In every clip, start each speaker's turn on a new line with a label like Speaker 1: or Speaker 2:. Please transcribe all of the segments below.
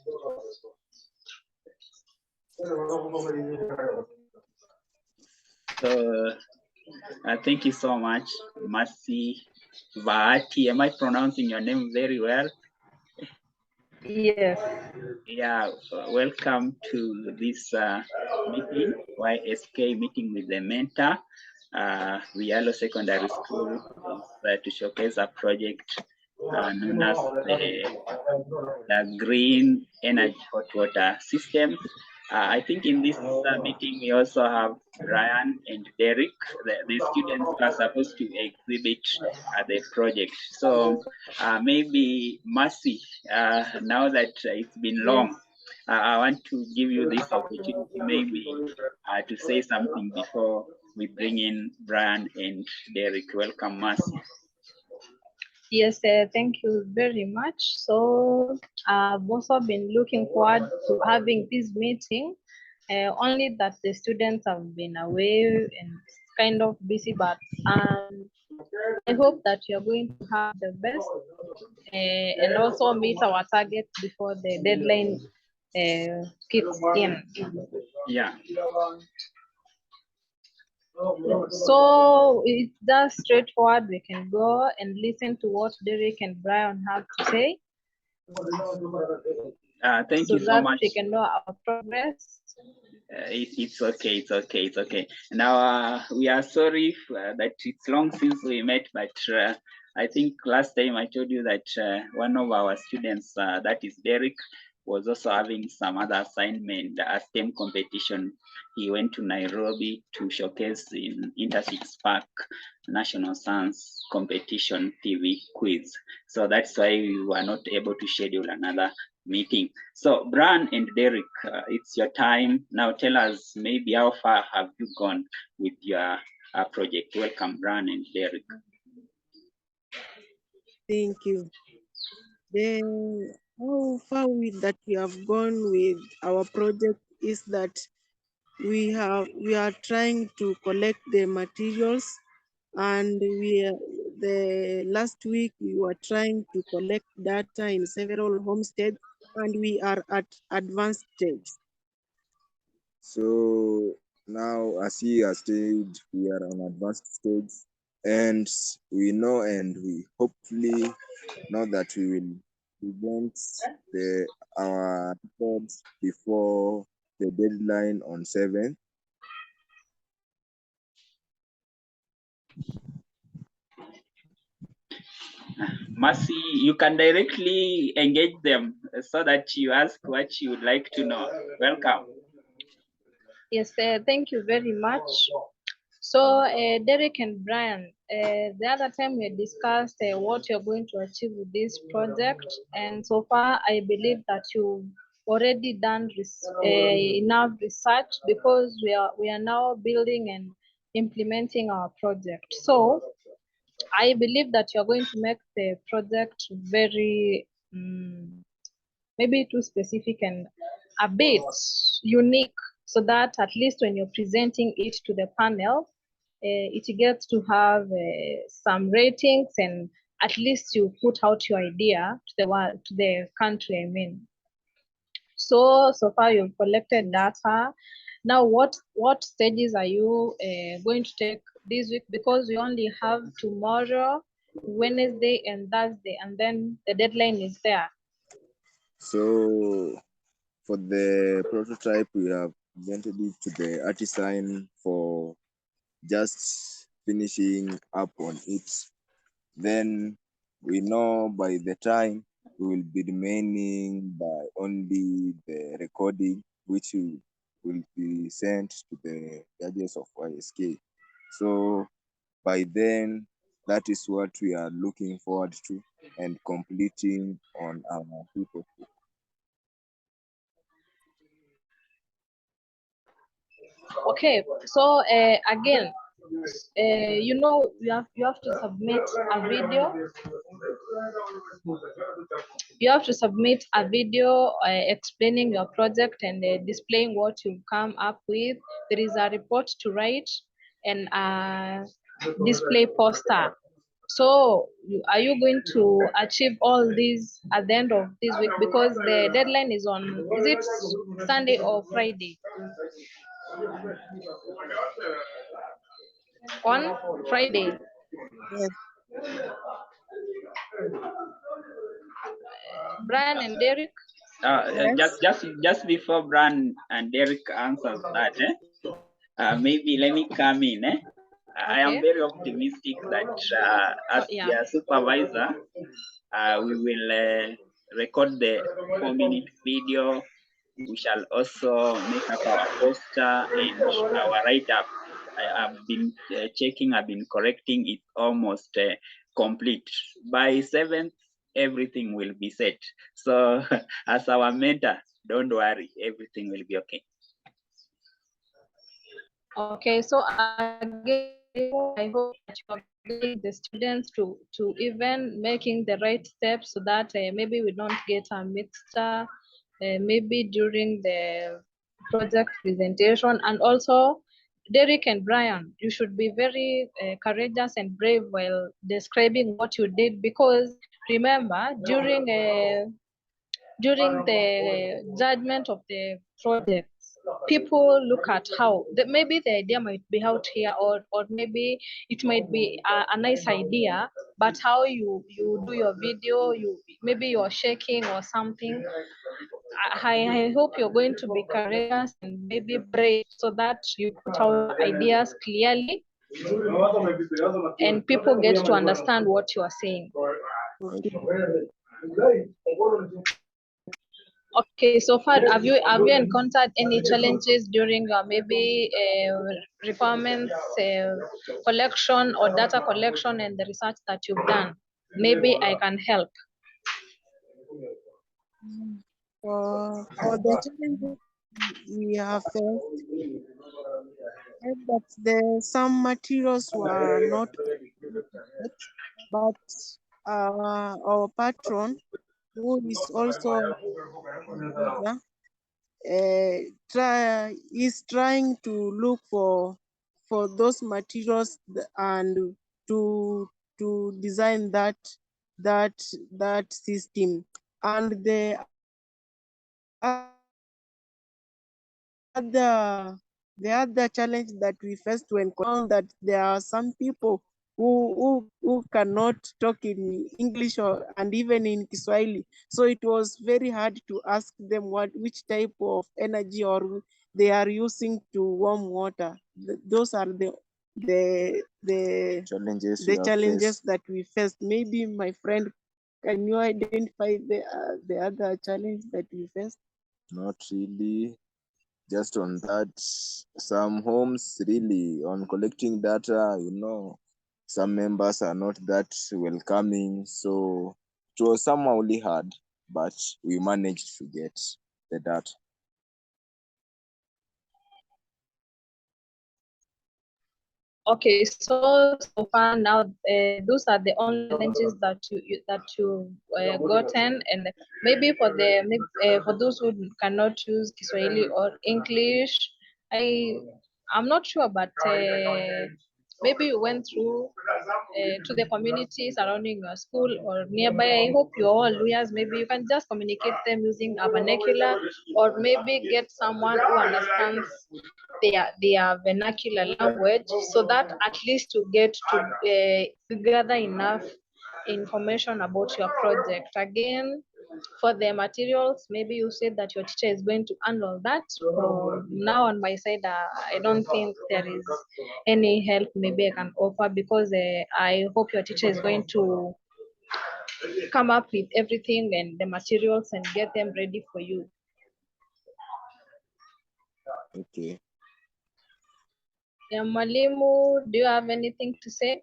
Speaker 1: So thank you so much, Masaria-YSK. Am I pronouncing your name very well?
Speaker 2: Yes.
Speaker 1: Yeah, welcome to this meeting, YSK meeting with the mentor. Viyalo Secondary School is to showcase a project known as the Green Energy Hot Water System. I think in this meeting we also have Brian and Derick. The students are supposed to exhibit the project. So maybe Mercy, now that it's been long, I want to give you this opportunity maybe to say something before we bring in Brian and Derick. Welcome, Mercy.
Speaker 2: Yes, thank you very much. So I've also been looking forward to having this meeting, only that the students have been away and kind of busy, but I hope that you're going to have the best and also meet our target before the deadline kicks in.
Speaker 1: Yeah.
Speaker 2: So it's just straightforward. We can go and listen to what Derick and Brian have to say.
Speaker 1: Thank you so
Speaker 2: that
Speaker 1: much.
Speaker 2: We can know our progress.
Speaker 1: It's okay, it's okay, it's okay. Now, we are sorry that it's long since we met, but I think last time I told you that one of our students, that is Derick, was also having some other assignment, a STEM competition. He went to Nairobi to showcase in Intersix Park National Science Competition TV quiz. So that's why we were not able to schedule another meeting. So Brian and Derick, it's your time. Now tell us maybe how far have you gone with your project. Welcome, Brian and Derick.
Speaker 3: Thank you. Then how far that we have gone with our project is that we are trying to collect the materials, and the last week we were trying to collect data in several homesteads, and we are at advanced stage.
Speaker 4: So now, as he has stated, we are on advanced stage, and we know and we hopefully know that we will present our reports before the deadline on 7th.
Speaker 1: Mercy, you can directly engage them so that you ask what you would like to know. Welcome.
Speaker 2: Yes, thank you very much. So Derick and Brian, the other time we discussed what you're going to achieve with this project, and so far I believe that you've already done enough research, because we are now building and implementing our project. So I believe that you're going to make the project very maybe too specific and a bit unique, so that at least when you're presenting it to the panel, it gets to have some ratings, and at least you put out your idea to the world, to the country, I mean. So far you've collected data. Now what stages are you going to take this week? Because we only have tomorrow, Wednesday and Thursday, and then the deadline is there.
Speaker 4: So for the prototype, we have presented it to the artisan for just finishing up on it. Then we know by the time we will be remaining by only the recording, which will be sent to the judges of YSK. So by then, that is what we are looking forward to and completing on our people.
Speaker 2: Okay, so again, you know, you have to submit a video. You have to submit a video explaining your project and displaying what you've come up with. There is a report to write and a display poster. So are you going to achieve all these at the end of this week? Because the deadline is on, is it Sunday or Friday? On Friday.
Speaker 3: Yes.
Speaker 2: Brian and Derick?
Speaker 3: Yes.
Speaker 1: Just before Brian and Derick answers that, maybe let me come in. I am
Speaker 2: Okay.
Speaker 1: very optimistic that as
Speaker 2: Yeah.
Speaker 1: their supervisor, we will record the 4-minute video. We shall also make up our poster and our write-up. I have been checking, I've been correcting it almost complete. By 7th, everything will be set. So as our mentor, don't worry, everything will be okay.
Speaker 2: Okay, so again, I hope that you are guiding the students to even making the right steps so that maybe we don't get a mixture, maybe during the project presentation. And also, Derick and Brian, you should be very courageous and brave while describing what you did, because remember, during the judgment of the project, people look at how maybe the idea might be out here, or maybe it might be a nice idea, but how you do your video, you maybe you're shaking or something. I hope you're going to be courageous and maybe brave so that you put out ideas clearly and people get to understand what you are saying.
Speaker 3: Okay.
Speaker 2: Okay, so far, have you encountered any challenges during maybe requirements collection or data collection and the research that you've done? Maybe I can help.
Speaker 3: For the challenges we have faced, is that some materials were not complete, but our patron, who is also user, is trying to look for those materials and to design that system. And the other challenge that we faced when found that there are some people who cannot talk in English and even in Kiswahili. So it was very hard to ask them which type of energy or they are using to warm water. Those are the challenges that we faced. Maybe my friend, can you identify the other challenge that we faced?
Speaker 4: Not really. Just on that, some homes really on collecting data, some members are not that welcoming. So it was somehow really hard, but we managed to get the data.
Speaker 2: Okay, so far now, those are the only challenges that you gotten, and maybe for those who cannot use Kiswahili or English, I'm not sure, but maybe you went through to the community surrounding your school or nearby. I hope you're all lawyers. Maybe you can just communicate them using a vernacular, or maybe get someone who understands their vernacular language, so that at least you get to gather enough information about your project. Again, for the materials, maybe you said that your teacher is going to handle that. Now on my side, I don't think there is any help maybe I can offer, because I hope your teacher is going to come up with everything and the materials and get them ready for you.
Speaker 4: Okay.
Speaker 2: Yeah, Mwalimu, do you have anything to say?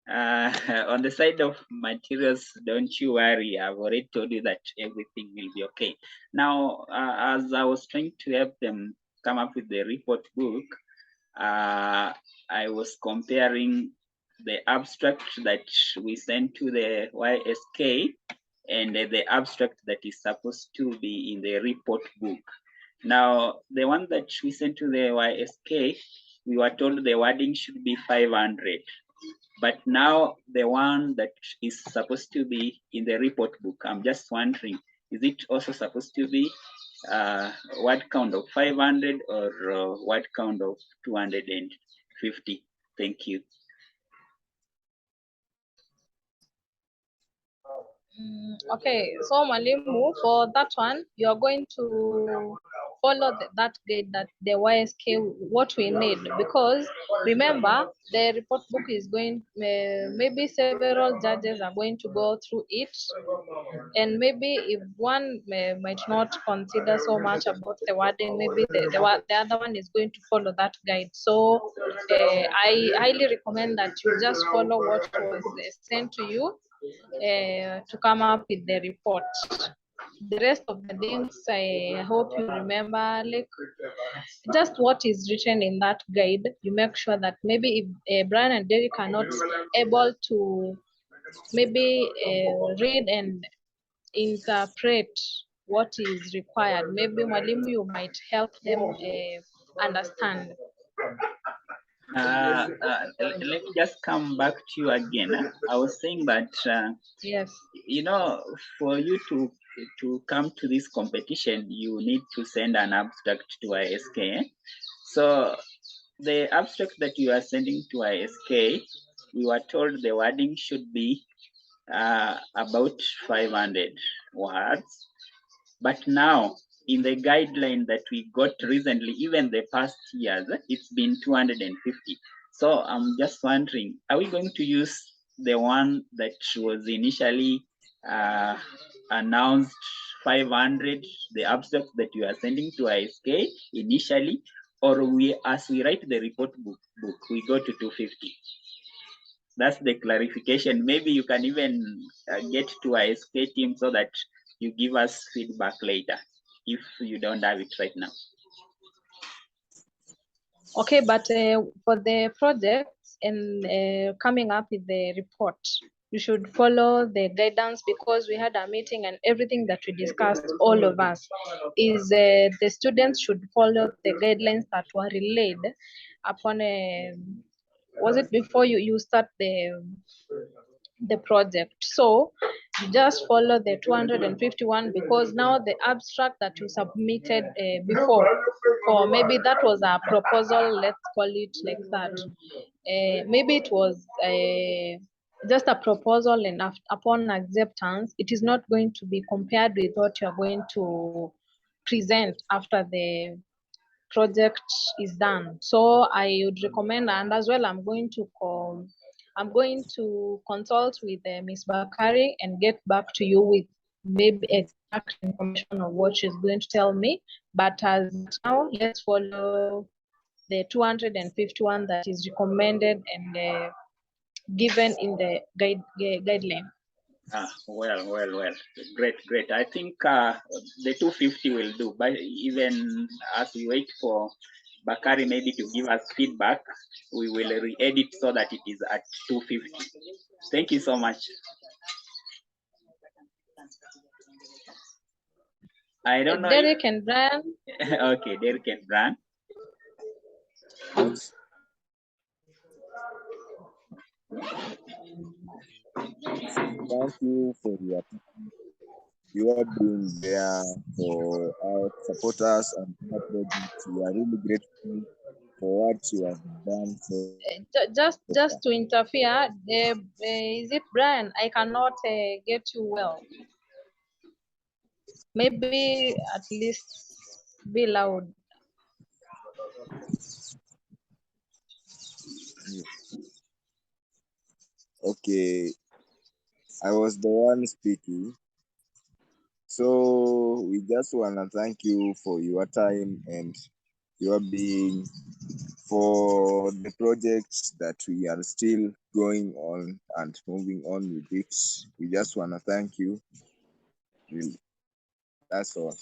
Speaker 1: On the side of materials, don't you worry. I've already told you that everything will be okay. Now, as I was trying to help them come up with the report book, I was comparing the abstract that we sent to the YSK and the abstract that is supposed to be in the report book. Now, the one that we sent to the YSK, we were told the wording should be 500. But now the one that is supposed to be in the report book, I'm just wondering, is it also supposed to be word count of 500 or word count of 250? Thank you.
Speaker 2: Okay, so Malimu, for that one, you are going to follow that guide that the YSK, what we need, because remember, the report book is going, maybe several judges are going to go through it, and maybe if one might not consider so much about the wording, maybe the other one is going to follow that guide. So I highly recommend that you just follow what was sent to you to come up with the report. The rest of the things, I hope you remember, like just what is written in that guide. You make sure that maybe if Brian and Derick are not able to maybe read and interpret what is required, maybe Mwalimu, you might help them understand.
Speaker 1: Let me just come back to you again. I was saying that
Speaker 2: Yes.
Speaker 1: you know, for you to come to this competition, you need to send an abstract to YSK. So the abstract that you are sending to YSK, we were told the wording should be about 500 words. But now, in the guideline that we got recently, even the past years, it's been 250. So I'm just wondering, are we going to use the one that was initially announced 500, the abstract that you are sending to ISK initially, or as we write the report book, we go to 250? That's the clarification. Maybe you can even get to ISK team so that you give us feedback later if you don't have it right now.
Speaker 2: Okay, but for the projects and coming up with the report, you should follow the guidance, because we had a meeting and everything that we discussed, all of us, is the students should follow the guidelines that were relayed upon was it before you start the project. So just follow the 251, because now the abstract that you submitted before, or maybe that was a proposal, let's call it like that. Maybe it was just a proposal, and upon acceptance, it is not going to be compared with what you are going to present after the project is done. So I would recommend, and as well, I'm going to consult with Ms. Bakari and get back to you with maybe exact information of what she's going to tell me. But as now, let's follow the 251 that is recommended and given in the guideline.
Speaker 1: Well. Great. I think the 250 will do, but even as we wait for Bakari maybe to give us feedback, we will re-edit so that it is at 250. Thank you so much. I don't know.
Speaker 2: Derick and Brian.
Speaker 1: Okay, Derick and Brian.
Speaker 4: Yes. Thank you for your time. You have been there for our supporters and our project. We are really grateful for what you have done.
Speaker 2: Just to interfere, is it Brian? I cannot get you well. Maybe at least be loud.
Speaker 4: Okay, I was the one speaking. So we just want to thank you for your time and your being for the projects that we are still going on and moving on with it. We just want to thank you. Really. That's all.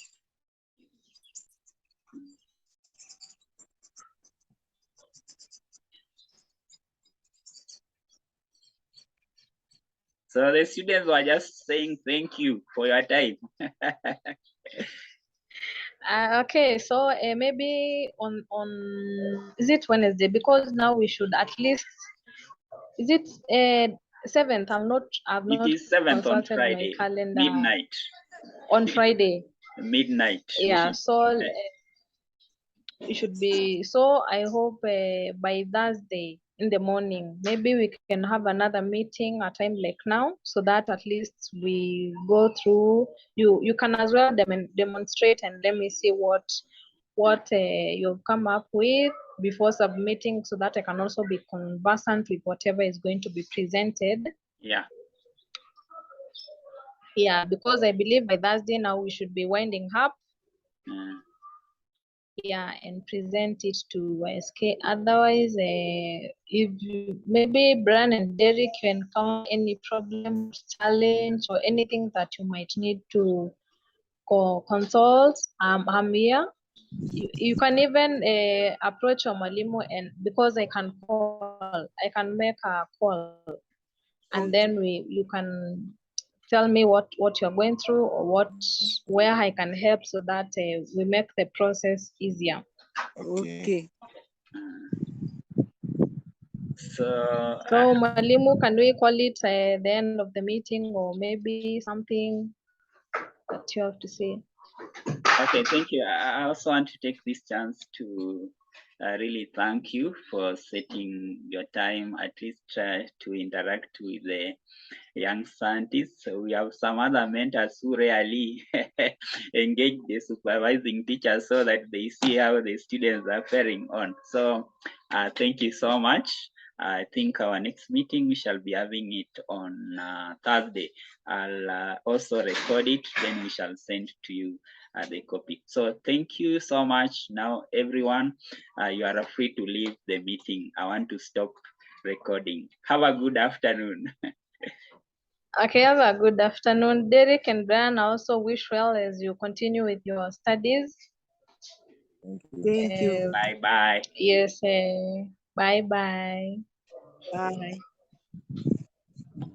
Speaker 1: So the students were just saying thank you for your time.
Speaker 2: Okay, so maybe on is it Wednesday? Because now we should at least Is it 7th? I've
Speaker 1: It
Speaker 2: not
Speaker 1: is 7th on
Speaker 2: consulted my
Speaker 1: Friday,
Speaker 2: calendar.
Speaker 1: midnight.
Speaker 2: On Friday.
Speaker 1: Midnight.
Speaker 2: Yeah, so it should be, so I hope by Thursday in the morning, maybe we can have another meeting a time like now, so that at least we go through, you can as well demonstrate and let me see what you've come up with before submitting, so that I can also be conversant with whatever is going to be presented.
Speaker 1: Yeah.
Speaker 2: Yeah, because I believe by Thursday now we should be winding up. Yeah, and present it to YSK. Otherwise, if maybe Brian and Derick can count any problem, challenge, or anything that you might need to consult, I'm here. You can even approach your Mwalimu, and because I can make a call, and then you can tell me what you're going through, or where I can help, so that we make the process easier.
Speaker 3: Okay.
Speaker 1: So
Speaker 2: Mwalimu, can we call it the end of the meeting, or maybe something that you have to say?
Speaker 1: Okay, thank you. I also want to take this chance to really thank you for setting your time, at least try to interact with the young scientists. So we have some other mentors who rarely engage the supervising teachers so that they see how the students are faring on. So thank you so much. I think our next meeting, we shall be having it on Thursday. I'll also record it, then we shall send to you the copy. So thank you so much. Now, everyone, you are free to leave the meeting. I want to stop recording. Have a good afternoon.
Speaker 2: Okay, have a good afternoon. Derick and Brian, I also wish well as you continue with your studies.
Speaker 3: Thank you.
Speaker 1: Bye-bye.
Speaker 2: Yes, bye-bye.
Speaker 3: Bye.